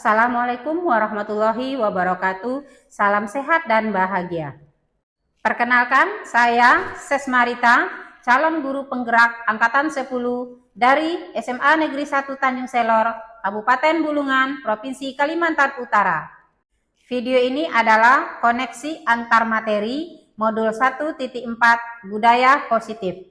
Assalamualaikum warahmatullahi wabarakatuh. Salam sehat dan bahagia. Perkenalkan, saya Sesmarita, calon guru penggerak angkatan 10 dari SMA Negeri 1 Tanjung Selor, Kabupaten Bulungan, Provinsi Kalimantan Utara. Video ini adalah koneksi antar materi modul 1.4 Budaya Positif.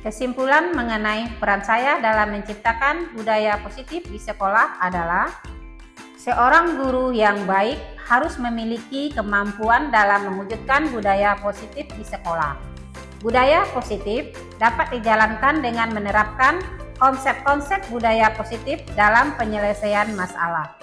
Kesimpulan mengenai peran saya dalam menciptakan budaya positif di sekolah adalah seorang guru yang baik harus memiliki kemampuan dalam mewujudkan budaya positif di sekolah. Budaya positif dapat dijalankan dengan menerapkan konsep-konsep budaya positif dalam penyelesaian masalah.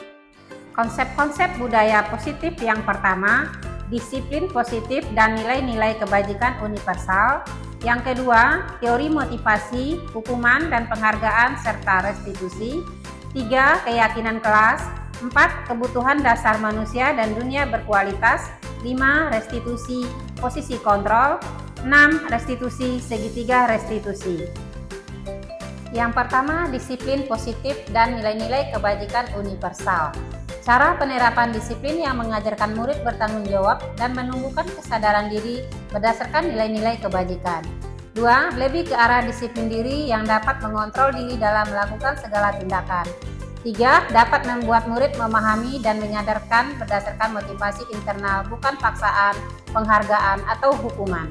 Konsep-konsep budaya positif yang pertama, disiplin positif dan nilai-nilai kebajikan universal. Yang kedua, teori motivasi, hukuman dan penghargaan serta restitusi. 3. Keyakinan kelas. 4. Kebutuhan dasar manusia dan dunia berkualitas. 5. Restitusi, posisi kontrol. 6. Restitusi, segitiga restitusi. Yang pertama, disiplin positif dan nilai-nilai kebajikan universal. Cara penerapan disiplin yang mengajarkan murid bertanggung jawab dan menumbuhkan kesadaran diri berdasarkan nilai-nilai kebajikan. 2. Lebih ke arah disiplin diri yang dapat mengontrol diri dalam melakukan segala tindakan. 3. Dapat membuat murid memahami dan menyadarkan berdasarkan motivasi internal, bukan paksaan, penghargaan, atau hukuman.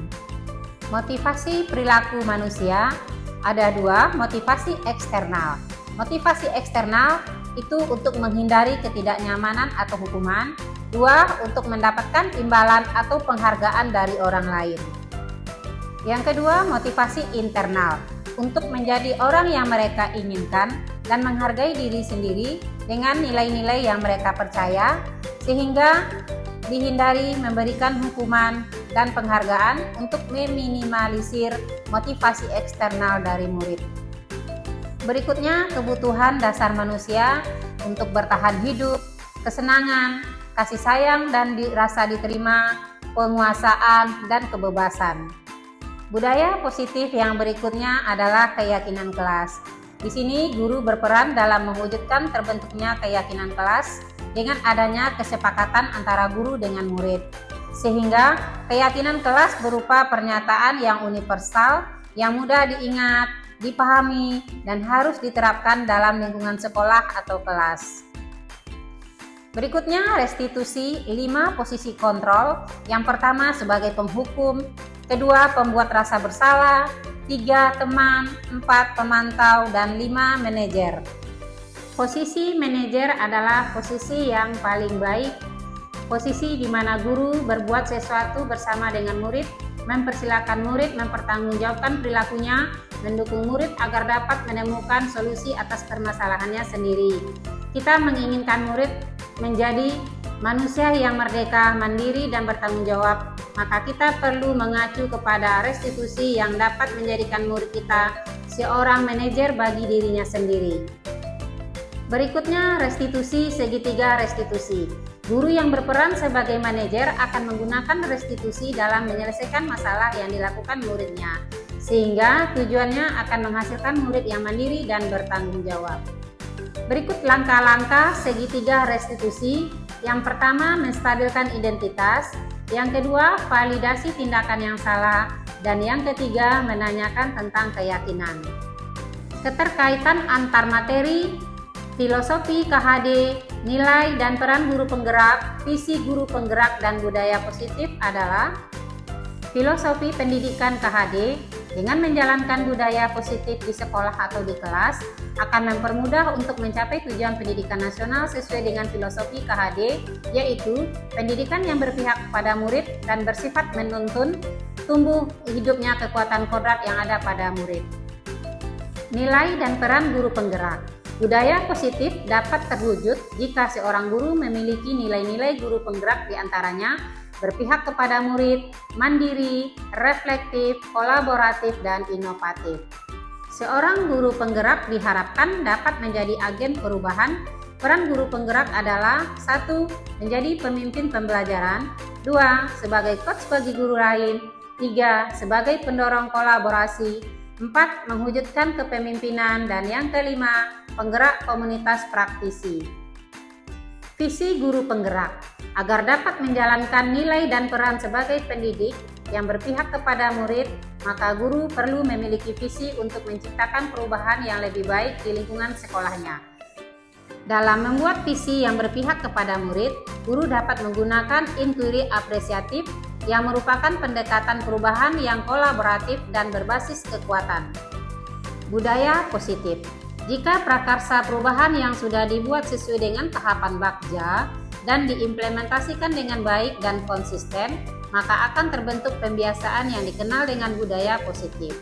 Motivasi perilaku manusia ada 2, motivasi eksternal. Motivasi eksternal itu untuk menghindari ketidaknyamanan atau hukuman. 2. Untuk mendapatkan imbalan atau penghargaan dari orang lain. Yang kedua, motivasi internal, untuk menjadi orang yang mereka inginkan dan menghargai diri sendiri dengan nilai-nilai yang mereka percaya, sehingga dihindari memberikan hukuman dan penghargaan untuk meminimalisir motivasi eksternal dari murid. Berikutnya, kebutuhan dasar manusia untuk bertahan hidup, kesenangan, kasih sayang dan rasa diterima, penguasaan, dan kebebasan. Budaya positif yang berikutnya adalah keyakinan kelas. Di sini guru berperan dalam mewujudkan terbentuknya keyakinan kelas dengan adanya kesepakatan antara guru dengan murid. Sehingga keyakinan kelas berupa pernyataan yang universal, yang mudah diingat, dipahami, dan harus diterapkan dalam lingkungan sekolah atau kelas. Berikutnya, restitusi 5 posisi kontrol. Yang pertama sebagai penghukum, kedua pembuat rasa bersalah, 3 teman, 4 pemantau, dan 5 manajer. Posisi manajer adalah posisi yang paling baik, posisi di mana guru berbuat sesuatu bersama dengan murid, mempersilahkan murid mempertanggungjawabkan perilakunya, mendukung murid agar dapat menemukan solusi atas permasalahannya sendiri. Kita menginginkan murid menjadi manusia yang merdeka, mandiri, dan bertanggung jawab, maka kita perlu mengacu kepada restitusi yang dapat menjadikan murid kita seorang manajer bagi dirinya sendiri. Berikutnya, restitusi segitiga restitusi. Guru yang berperan sebagai manajer akan menggunakan restitusi dalam menyelesaikan masalah yang dilakukan muridnya, sehingga tujuannya akan menghasilkan murid yang mandiri dan bertanggung jawab. Berikut langkah-langkah segitiga restitusi. Yang pertama, menstabilkan identitas. Yang kedua, validasi tindakan yang salah. Dan yang ketiga, menanyakan tentang keyakinan. Keterkaitan antar materi, filosofi KHD, nilai dan peran guru penggerak, visi guru penggerak dan budaya positif adalah filosofi pendidikan KHD. Dengan menjalankan budaya positif di sekolah atau di kelas akan mempermudah untuk mencapai tujuan pendidikan nasional sesuai dengan filosofi KHD, yaitu pendidikan yang berpihak kepada murid dan bersifat menuntun tumbuh hidupnya kekuatan kodrat yang ada pada murid. Nilai dan peran guru penggerak. Budaya positif dapat terwujud jika seorang guru memiliki nilai-nilai guru penggerak, diantaranya berpihak kepada murid, mandiri, reflektif, kolaboratif, dan inovatif. Seorang guru penggerak diharapkan dapat menjadi agen perubahan. Peran guru penggerak adalah 1. Menjadi pemimpin pembelajaran, 2. Sebagai coach bagi guru lain, 3. Sebagai pendorong kolaborasi, 4. Mewujudkan kepemimpinan, dan yang kelima, penggerak komunitas praktisi. Visi guru penggerak. Agar dapat menjalankan nilai dan peran sebagai pendidik yang berpihak kepada murid, maka guru perlu memiliki visi untuk menciptakan perubahan yang lebih baik di lingkungan sekolahnya. Dalam membuat visi yang berpihak kepada murid, guru dapat menggunakan inquiry apresiatif yang merupakan pendekatan perubahan yang kolaboratif dan berbasis kekuatan. Budaya positif. Jika prakarsa perubahan yang sudah dibuat sesuai dengan tahapan Bagja dan diimplementasikan dengan baik dan konsisten, maka akan terbentuk pembiasaan yang dikenal dengan budaya positif.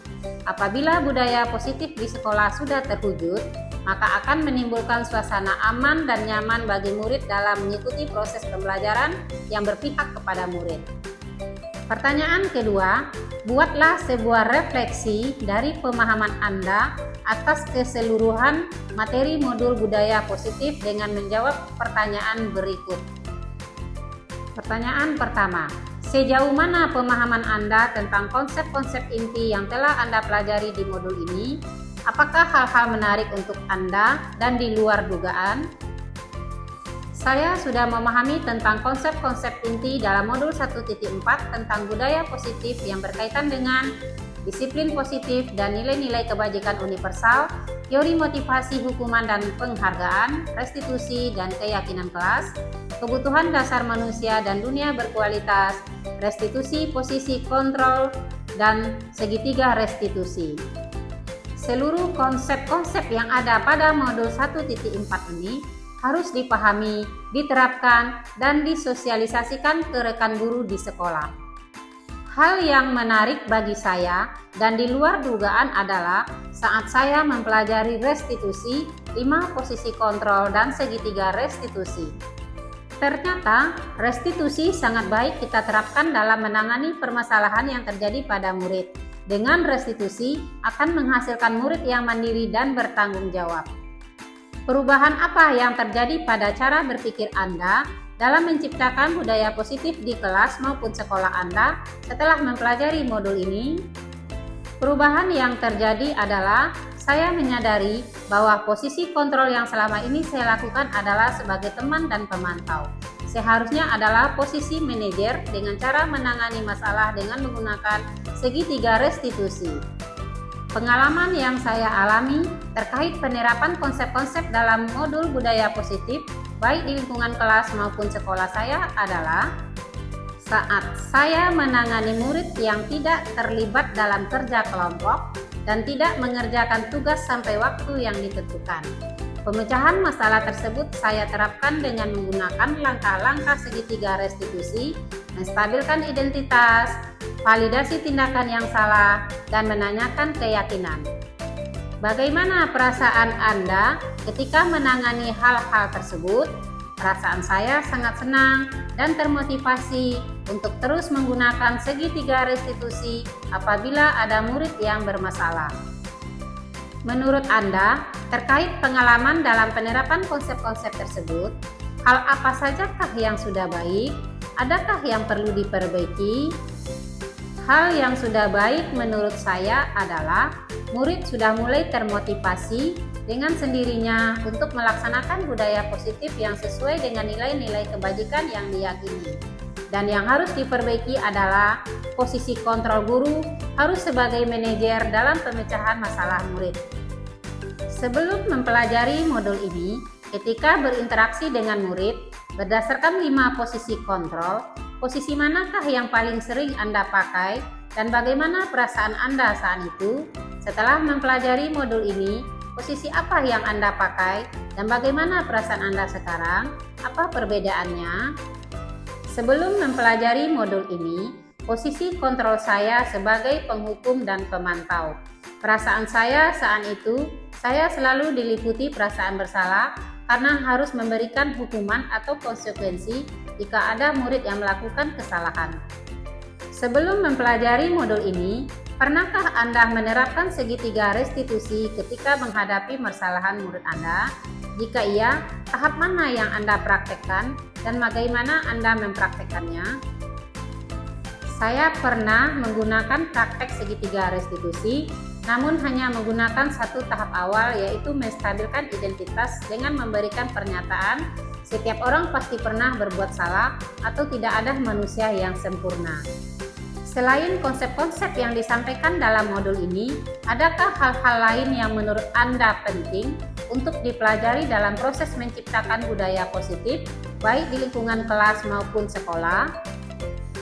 Apabila budaya positif di sekolah sudah terwujud, maka akan menimbulkan suasana aman dan nyaman bagi murid dalam mengikuti proses pembelajaran yang berpihak kepada murid. Pertanyaan kedua, buatlah sebuah refleksi dari pemahaman Anda atas keseluruhan materi modul budaya positif dengan menjawab pertanyaan berikut. Pertanyaan pertama, sejauh mana pemahaman Anda tentang konsep-konsep inti yang telah Anda pelajari di modul ini? Apakah hal-hal menarik untuk Anda dan di luar dugaan? Saya sudah memahami tentang konsep-konsep inti dalam modul 1.4 tentang budaya positif yang berkaitan dengan disiplin positif dan nilai-nilai kebajikan universal, teori motivasi, hukuman dan penghargaan, restitusi dan keyakinan kelas, kebutuhan dasar manusia dan dunia berkualitas, restitusi, posisi kontrol, dan segitiga restitusi. Seluruh konsep-konsep yang ada pada modul 1.4 ini harus dipahami, diterapkan, dan disosialisasikan ke rekan guru di sekolah. Hal yang menarik bagi saya dan di luar dugaan adalah saat saya mempelajari restitusi, 5 posisi kontrol, dan segitiga restitusi. Ternyata, restitusi sangat baik kita terapkan dalam menangani permasalahan yang terjadi pada murid. Dengan restitusi akan menghasilkan murid yang mandiri dan bertanggung jawab. Perubahan apa yang terjadi pada cara berpikir Anda dalam menciptakan budaya positif di kelas maupun sekolah Anda setelah mempelajari modul ini? Perubahan yang terjadi adalah saya menyadari bahwa posisi kontrol yang selama ini saya lakukan adalah sebagai teman dan pemantau. Seharusnya adalah posisi manajer dengan cara menangani masalah dengan menggunakan segitiga restitusi. Pengalaman yang saya alami terkait penerapan konsep-konsep dalam modul budaya positif, baik di lingkungan kelas maupun sekolah saya adalah saat saya menangani murid yang tidak terlibat dalam kerja kelompok dan tidak mengerjakan tugas sampai waktu yang ditentukan. Pemecahan masalah tersebut saya terapkan dengan menggunakan langkah-langkah segitiga restitusi, menstabilkan identitas, validasi tindakan yang salah, dan menanyakan keyakinan. Bagaimana perasaan Anda ketika menangani hal-hal tersebut? Perasaan saya sangat senang dan termotivasi untuk terus menggunakan segitiga restitusi apabila ada murid yang bermasalah. Menurut Anda, terkait pengalaman dalam penerapan konsep-konsep tersebut, hal apa sajakah yang sudah baik? Adakah yang perlu diperbaiki? Hal yang sudah baik menurut saya adalah murid sudah mulai termotivasi dengan sendirinya untuk melaksanakan budaya positif yang sesuai dengan nilai-nilai kebajikan yang diyakini. Dan yang harus diperbaiki adalah posisi kontrol guru harus sebagai manajer dalam pemecahan masalah murid. Sebelum mempelajari modul ini, ketika berinteraksi dengan murid, berdasarkan 5 posisi kontrol, posisi manakah yang paling sering Anda pakai dan bagaimana perasaan Anda saat itu? Setelah mempelajari modul ini, posisi apa yang Anda pakai dan bagaimana perasaan Anda sekarang? Apa perbedaannya? Sebelum mempelajari modul ini, posisi kontrol saya sebagai penghukum dan pemantau. Perasaan saya saat itu Saya selalu diliputi perasaan bersalah karena harus memberikan hukuman atau konsekuensi jika ada murid yang melakukan kesalahan. Sebelum mempelajari modul ini, pernahkah Anda menerapkan segitiga restitusi ketika menghadapi kesalahan murid Anda? Jika iya, tahap mana yang Anda praktekkan dan bagaimana Anda mempraktekkannya? Saya pernah menggunakan praktek segitiga restitusi, namun hanya menggunakan satu tahap awal, yaitu menstabilkan identitas dengan memberikan pernyataan setiap orang pasti pernah berbuat salah atau tidak ada manusia yang sempurna. Selain konsep-konsep yang disampaikan dalam modul ini, adakah hal-hal lain yang menurut Anda penting untuk dipelajari dalam proses menciptakan budaya positif, baik di lingkungan kelas maupun sekolah?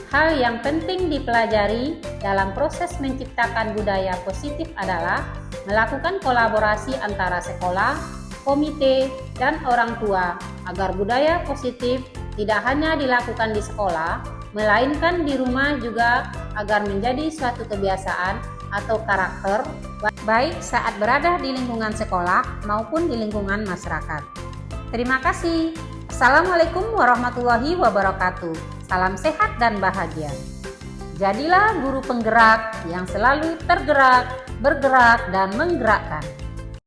Hal yang penting dipelajari dalam proses menciptakan budaya positif adalah melakukan kolaborasi antara sekolah, komite, dan orang tua agar budaya positif tidak hanya dilakukan di sekolah, melainkan di rumah juga agar menjadi suatu kebiasaan atau karakter baik saat berada di lingkungan sekolah maupun di lingkungan masyarakat. Terima kasih. Assalamualaikum warahmatullahi wabarakatuh. Salam sehat dan bahagia. Jadilah guru penggerak yang selalu tergerak, bergerak, dan menggerakkan.